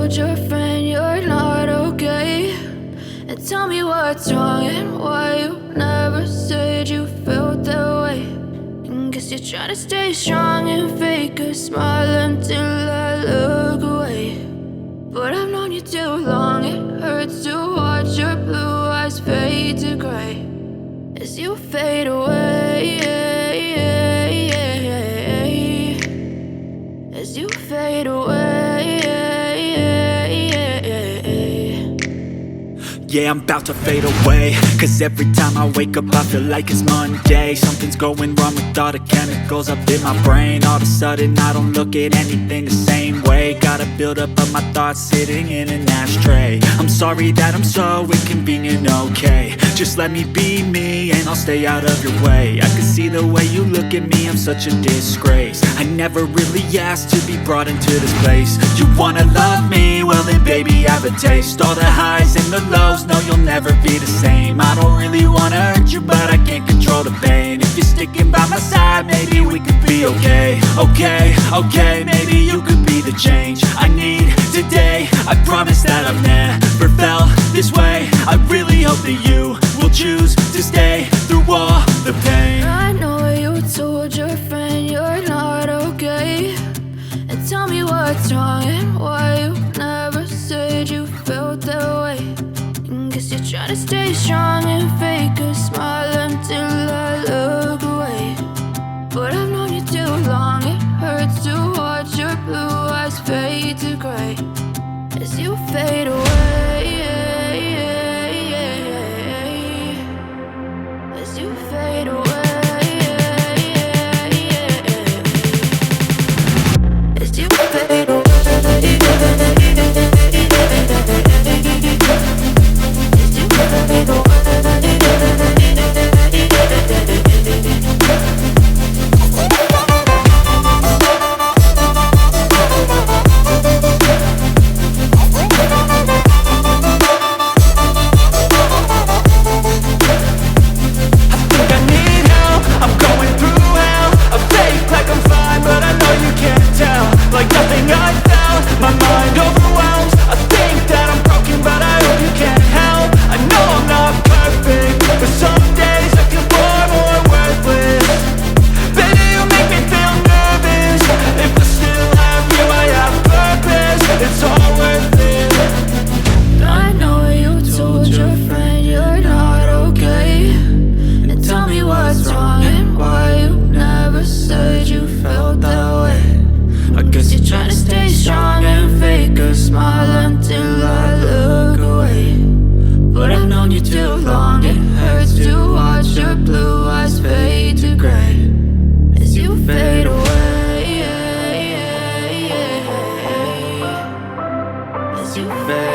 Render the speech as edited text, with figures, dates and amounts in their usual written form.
told your friend you're not okay, and tell me what's wrong and why you never said you felt that way. And guess you're trying to stay strong and fake a smile until I look away. But I've known you too long, it hurts to watch your blue eyes fade to gray as you fade away, as you fade away. Yeah, I'm about to fade away, cause every time I wake up I feel like it's Monday. Something's going wrong with all the chemicals up in my brain. All of a sudden I don't look at anything the same way. Got a buildup of my thoughts sitting in an ashtray. I'm sorry that I'm so inconvenient, okay. Just let me be me and I'll stay out of your way. I can see the way you look at me, I'm such a disgrace. I never really asked to be brought into this place. You wanna love me? Well then baby, have a taste. All the highs and the lows, no, you'll never be the same. I don't really wanna hurt you, but I can't control the pain. If you're sticking by my side, maybe we could be okay. Okay, maybe you could be the change I need today. I promise that I've never felt this way. I really hope that you will choose to stay through all the pain. I know you told your friend you're not okay, and tell me what's wrong and why you never said you felt that way. And guess you're trying to stay strong and fake a smile until I look away. But I've known you too long, it hurts to watch your blue eyes fade to gray as you fade away, as you fade away. As you fade away, as you fade away. Like nothing I found, my mind overwhelms. I think that I'm broken, but I hope you can't help. I know I'm not perfect, but some days I feel far more worthless. Baby, you make me feel nervous. If I still have you, I have purpose. It's all worth it. I know you told your friend you're not okay, and tell me what's wrong and why you never said you felt that way. I guess you're trying to stay strong and fake a smile until I look away. But I've known you too long, it hurts to watch your blue eyes fade to gray as you fade away, as you fade